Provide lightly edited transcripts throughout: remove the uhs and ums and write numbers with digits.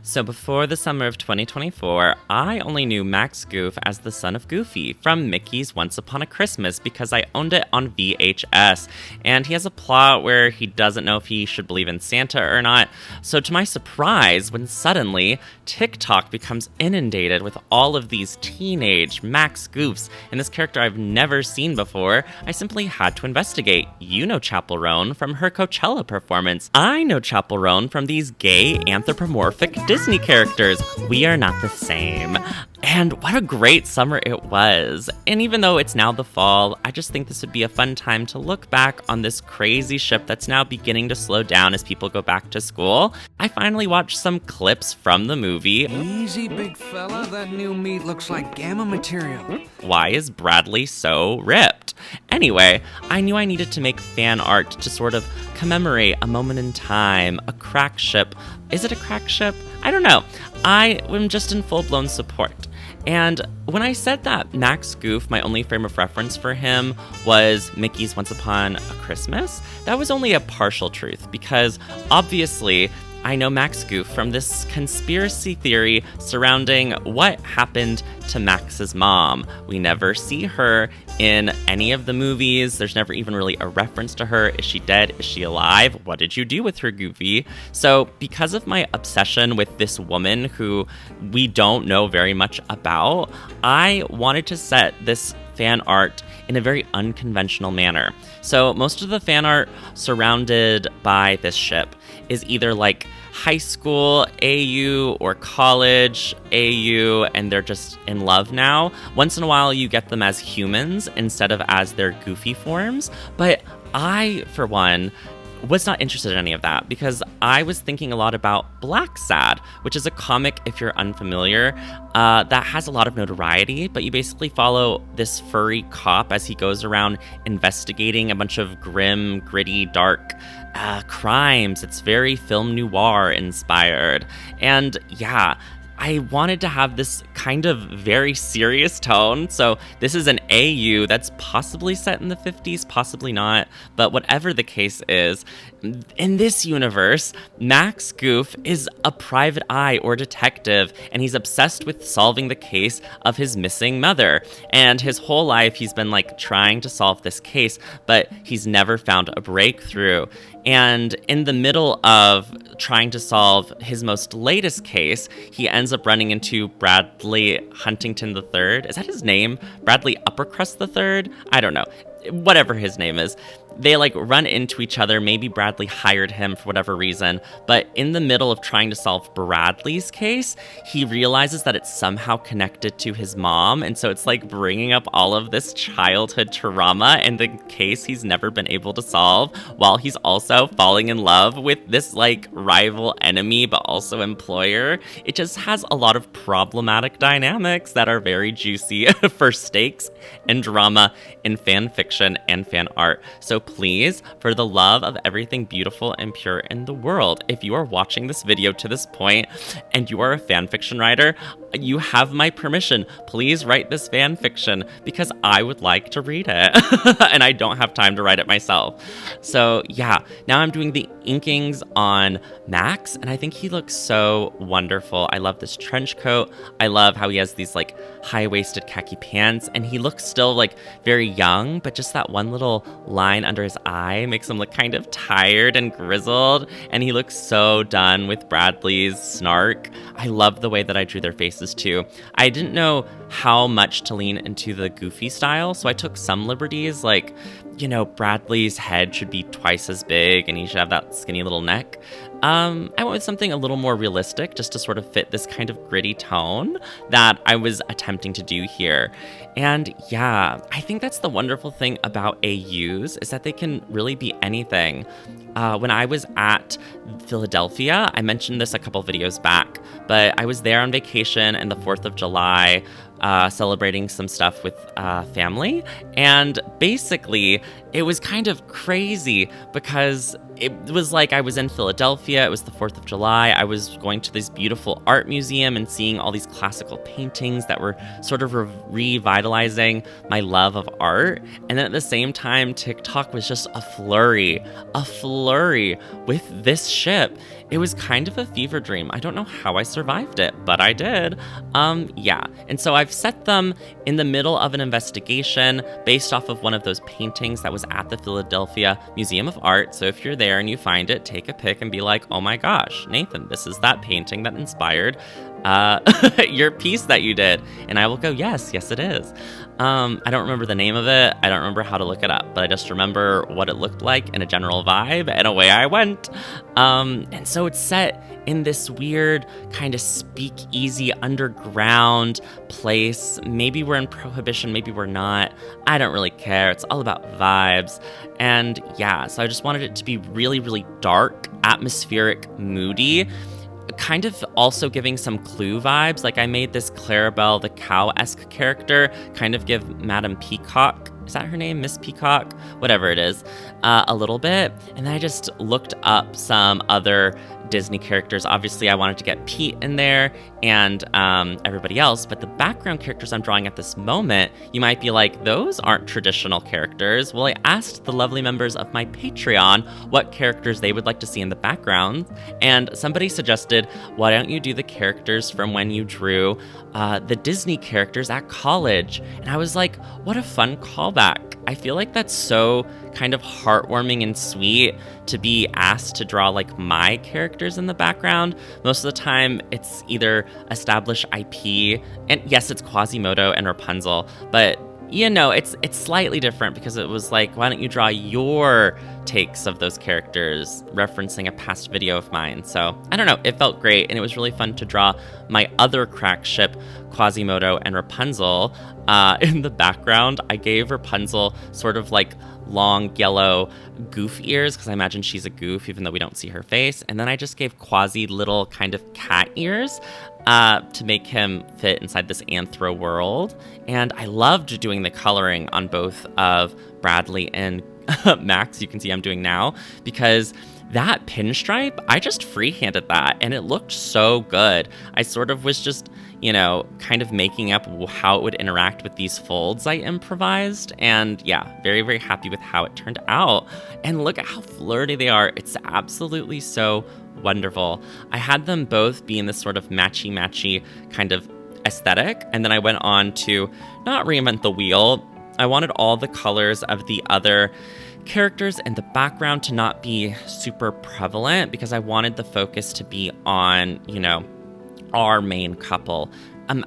So before the summer of 2024, I only knew Max Goof as the son of Goofy from Mickey's Once Upon a Christmas because I owned it on VHS. And he has a plot where he doesn't know if he should believe in Santa or not. So to my surprise, when suddenly TikTok becomes inundated with all of these teenage Max Goofs and this character I've never seen before, I simply had to investigate. You know Chapel Roan from her Coachella performance. I know Chapel Roan from these gay anthropomorphic Disney characters. We are not the same. And what a great summer it was. And even though it's now the fall, I just think this would be a fun time to look back on this crazy ship that's now beginning to slow down as people go back to school. I finally watched some clips from the movie. Easy, big fella. That new meat looks like gamma material. Why is Bradley so ripped? Anyway, I knew I needed to make fan art to sort of commemorate a moment in time, a crack ship. Is it a crack ship? I don't know. I am just in full-blown support. And when I said that Max Goof, my only frame of reference for him, was Mickey's Once Upon a Christmas, that was only a partial truth, because obviously I know Max Goof from this conspiracy theory surrounding what happened to Max's mom. We never see her in any of the movies. There's never even really a reference to her. Is she dead? Is she alive? What did you do with her, Goofy? So because of my obsession with this woman who we don't know very much about, I wanted to set this fan art in a very unconventional manner. So most of the fan art surrounded by this ship is either like high school AU or college AU, and they're just in love now. Once in a while you get them as humans instead of as their Goofy forms, but I, for one, was not interested in any of that because I was thinking a lot about Black Sad, which is a comic, if you're unfamiliar, that has a lot of notoriety, but you basically follow this furry cop as he goes around investigating a bunch of grim, gritty, dark crimes. It's very film noir inspired. And yeah, I wanted to have this kind of very serious tone. So this is an AU that's possibly set in the 50s, possibly not. But whatever the case is, in this universe, Max Goof is a private eye or detective, and he's obsessed with solving the case of his missing mother. And his whole life, he's been like trying to solve this case, but he's never found a breakthrough. And in the middle of trying to solve his most latest case, he ends up running into Bradley Huntington III. Is that his name? Bradley Uppercrust III? I don't know. Whatever his name is. They like run into each other. Maybe Bradley hired him for whatever reason. But in the middle of trying to solve Bradley's case, he realizes that it's somehow connected to his mom. And so it's like bringing up all of this childhood trauma and the case he's never been able to solve, while he's also falling in love with this like rival enemy, but also employer. It just has a lot of problematic dynamics that are very juicy for stakes and drama in fan fiction and fan art. So please, for the love of everything beautiful and pure in the world, if you are watching this video to this point and you are a fanfiction writer, you have my permission. Please write this fanfiction because I would like to read it. And I don't have time to write it myself. So yeah, now I'm doing the inkings on Max, and I think he looks so wonderful. I love this trench coat. I love how he has these like high-waisted khaki pants, and he looks still like very young, but just that one little line under his eye makes him look kind of tired and grizzled, and he looks so done with Bradley's snark. I love the way that I drew their faces too. I didn't know how much to lean into the Goofy style, so I took some liberties, like, you know, Bradley's head should be twice as big and he should have that skinny little neck. I went with something a little more realistic just to sort of fit this kind of gritty tone that I was attempting to do here. And yeah, I think that's the wonderful thing about AUs is that they can really be anything. When I was at Philadelphia, I mentioned this a couple videos back, but I was there on vacation and the 4th of July, celebrating some stuff with family. And basically, it was kind of crazy because it was like I was in Philadelphia. It was the 4th of July. I was going to this beautiful art museum and seeing all these classical paintings that were sort of revitalizing my love of art. And then at the same time, TikTok was just a flurry with this ship. It was kind of a fever dream. I don't know how I survived it, but I did. Yeah. And so I've set them in the middle of an investigation based off of one of those paintings that was at the Philadelphia Museum of Art. So if you're there and you find it, take a pic and be like, oh my gosh, Nathan, this is that painting that inspired your piece that you did. And I will go, yes, it is. I don't remember the name of it. I don't remember how to look it up, but I just remember what it looked like and a general vibe, and away I went. And so it's set in this weird kind of speakeasy underground place. Maybe we're in Prohibition, maybe we're not. I don't really care. It's all about vibes. And yeah, so I just wanted it to be really, really dark, atmospheric, moody, kind of also giving some Clue vibes. Like I made this Clarabelle the cow-esque character kind of give Madame Peacock, is that her name? Miss Peacock? Whatever it is, a little bit. And then I just looked up some other Disney characters. Obviously, I wanted to get Pete in there and everybody else, but the background characters I'm drawing at this moment, you might be like, those aren't traditional characters. Well, I asked the lovely members of my Patreon what characters they would like to see in the background, and somebody suggested, why don't you do the characters from when you drew the Disney characters at college? And I was like, what a fun callback. I feel like that's so kind of heartwarming and sweet to be asked to draw like my characters in the background. Most of the time it's either established IP, and yes, it's Quasimodo and Rapunzel, but you know, it's slightly different because it was like, why don't you draw your takes of those characters, referencing a past video of mine. So I don't know, it felt great, and it was really fun to draw my other crack ship, Quasimodo and Rapunzel, in the background. I gave Rapunzel sort of like long yellow goof ears because I imagine she's a goof even though we don't see her face, and then I just gave Quasi little kind of cat ears to make him fit inside this anthro world. And I loved doing the coloring on both of Bradley and Max. You can see I'm doing now, because that pinstripe, I just freehanded that and it looked so good. I sort of was just, you know, kind of making up how it would interact with these folds I improvised. And yeah, very, very happy with how it turned out. And look at how flirty they are. It's absolutely so wonderful. I had them both be in this sort of matchy-matchy kind of aesthetic. And then I went on to not reinvent the wheel. I wanted all the colors of the other characters in the background to not be super prevalent because I wanted the focus to be on, you know, our main couple.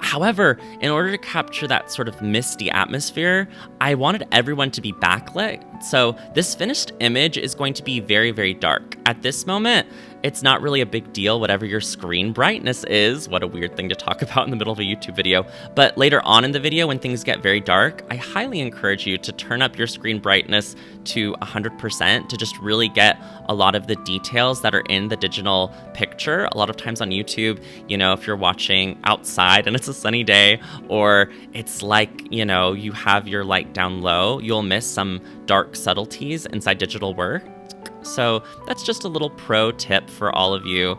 However, in order to capture that sort of misty atmosphere, I wanted everyone to be backlit. So this finished image is going to be very, very dark. At this moment, it's not really a big deal whatever your screen brightness is. What a weird thing to talk about in the middle of a YouTube video. But later on in the video, when things get very dark, I highly encourage you to turn up your screen brightness to 100% to just really get a lot of the details that are in the digital picture. A lot of times on YouTube, you know, if you're watching outside and it's a sunny day, or it's like, you know, you have your light down low, you'll miss some dark subtleties inside digital work. So that's just a little pro tip for all of you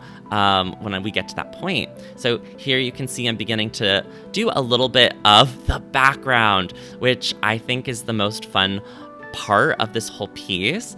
when we get to that point. So here you can see I'm beginning to do a little bit of the background, which I think is the most fun part of this whole piece,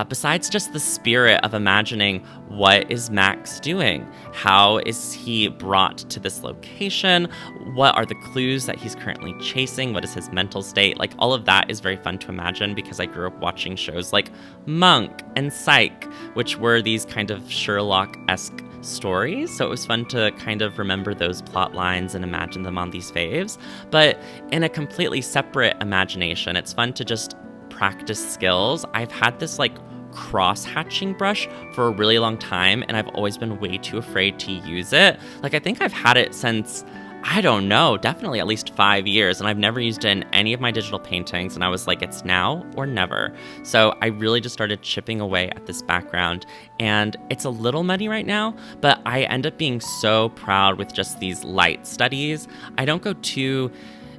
besides just the spirit of imagining what is Max doing? How is he brought to this location? What are the clues that he's currently chasing? What is his mental state? Like, all of that is very fun to imagine because I grew up watching shows like Monk and Psych, which were these kind of Sherlock-esque stories. So it was fun to kind of remember those plot lines and imagine them on these faves. But in a completely separate imagination, it's fun to just practice skills. I've had this like cross-hatching brush for a really long time, and I've always been way too afraid to use it. Like, I think I've had it since, I don't know, definitely at least 5 years, and I've never used it in any of my digital paintings, and I was like, it's now or never. So I really just started chipping away at this background, and it's a little muddy right now, but I end up being so proud with just these light studies. I don't go too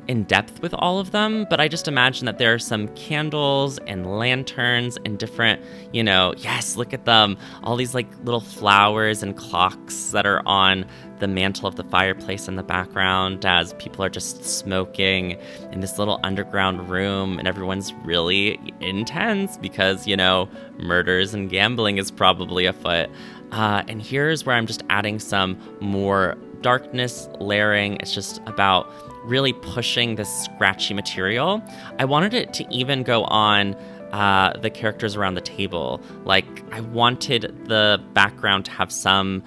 in depth with all of them, but I just imagine that there are some candles and lanterns and different, you know, yes, look at them, all these like little flowers and clocks that are on the mantle of the fireplace in the background as people are just smoking in this little underground room, and everyone's really intense because, you know, murders and gambling is probably afoot. And here's where I'm just adding some more darkness layering. It's just about really pushing this scratchy material. I wanted it to even go on the characters around the table. Like, I wanted the background to have some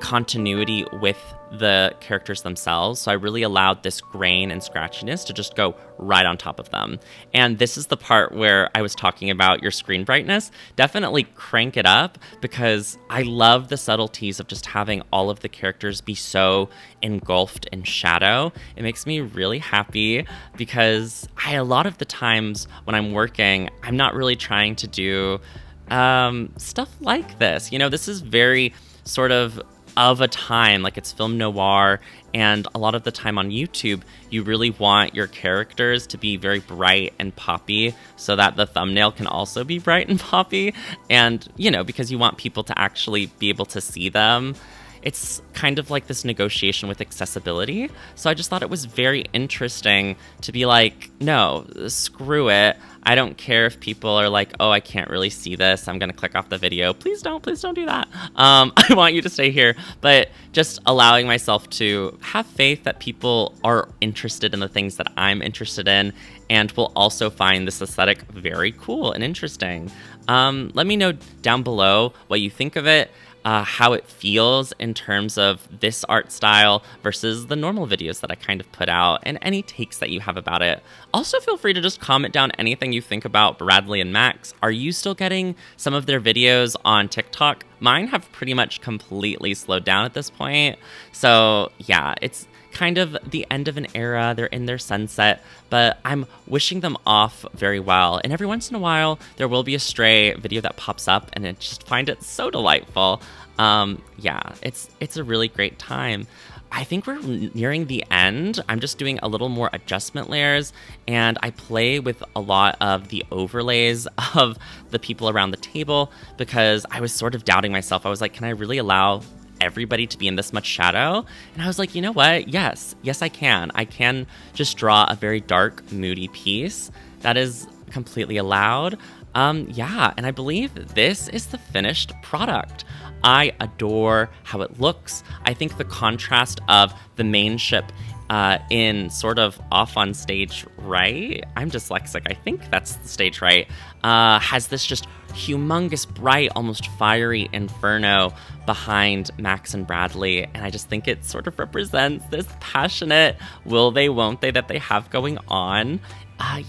continuity with the characters themselves. So I really allowed this grain and scratchiness to just go right on top of them. And this is the part where I was talking about your screen brightness. Definitely crank it up, because I love the subtleties of just having all of the characters be so engulfed in shadow. It makes me really happy, because a lot of the times when I'm working, I'm not really trying to do stuff like this. This is very sort of a time, like it's film noir, and a lot of the time on YouTube, you really want your characters to be very bright and poppy so that the thumbnail can also be bright and poppy, and, because you want people to actually be able to see them. It's kind of like this negotiation with accessibility. So I just thought it was very interesting to be like, no, screw it. I don't care if people are like, oh, I can't really see this, I'm going to click off the video. Please don't do that. I want you to stay here. But just allowing myself to have faith that people are interested in the things that I'm interested in, and will also find this aesthetic very cool and interesting. Let me know down below what you think of it. How it feels in terms of this art style versus the normal videos that I kind of put out, and any takes that you have about it. Also, feel free to just comment down anything you think about Bradley and Max. Are you still getting some of their videos on TikTok? Mine have pretty much completely slowed down at this point. So yeah, it's kind of the end of an era. They're in their sunset, but I'm wishing them off very well. And every once in a while, there will be a stray video that pops up, and I just find it so delightful. Yeah, it's a really great time. I think we're nearing the end. I'm just doing a little more adjustment layers, and I play with a lot of the overlays of the people around the table, because I was sort of doubting myself. I was like, can I really allow everybody to be in this much shadow? And I was like, you know what? Yes, I can. I can just draw a very dark, moody piece that is completely allowed. Yeah, and I believe this is the finished product. I adore how it looks. I think the contrast of the main ship in sort of off on stage right, I'm dyslexic, I think that's the stage right, has this just humongous, bright, almost fiery inferno behind Max and Bradley, and I just think it sort of represents this passionate will they, won't they that they have going on.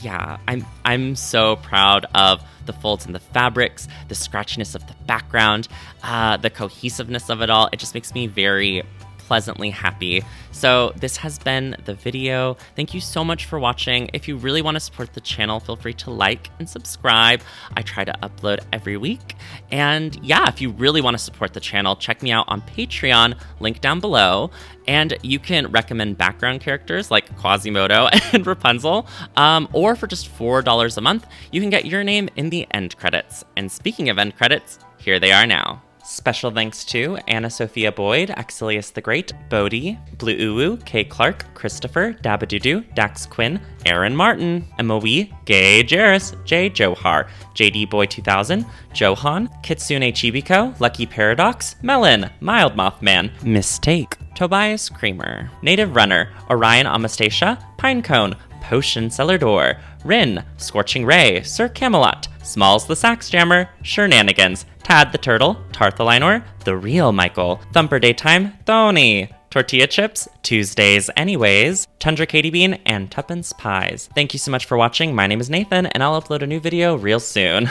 Yeah, I'm so proud of the folds in the fabrics, the scratchiness of the background, the cohesiveness of it all. It just makes me very pleasantly happy. So this has been the video. Thank you so much for watching. If you really want to support the channel, feel free to like and subscribe. I try to upload every week. And yeah, if you really want to support the channel, check me out on Patreon, link down below. And you can recommend background characters like Quasimodo and Rapunzel. Or for just $4 a month, you can get your name in the end credits. And speaking of end credits, here they are now. Special thanks to Anna Sophia Boyd, Axilius the Great, Bodhi, Blue Uwu, Kay Clark, Christopher, Dabadudu, Dax Quinn, Aaron Martin, Emoe, Gay Jarris, Jay Johar, JD Boy 2000, Johan, Kitsune Chibiko, Lucky Paradox, Melon, Mild Mothman, Mistake, Tobias Creamer, Native Runner, Orion Amastasia, Pinecone, Potion Cellar Door, Rin, Scorching Ray, Sir Camelot, Smalls the Sax Jammer, Shenanigans, Tad the Turtle, Tarthalinor, The Real Michael, Thumper Daytime, Thony, Tortilla Chips, Tuesdays Anyways, Tundra Katie Bean, and Tuppence Pies. Thank you so much for watching. My name is Nathan, and I'll upload a new video real soon.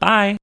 Bye!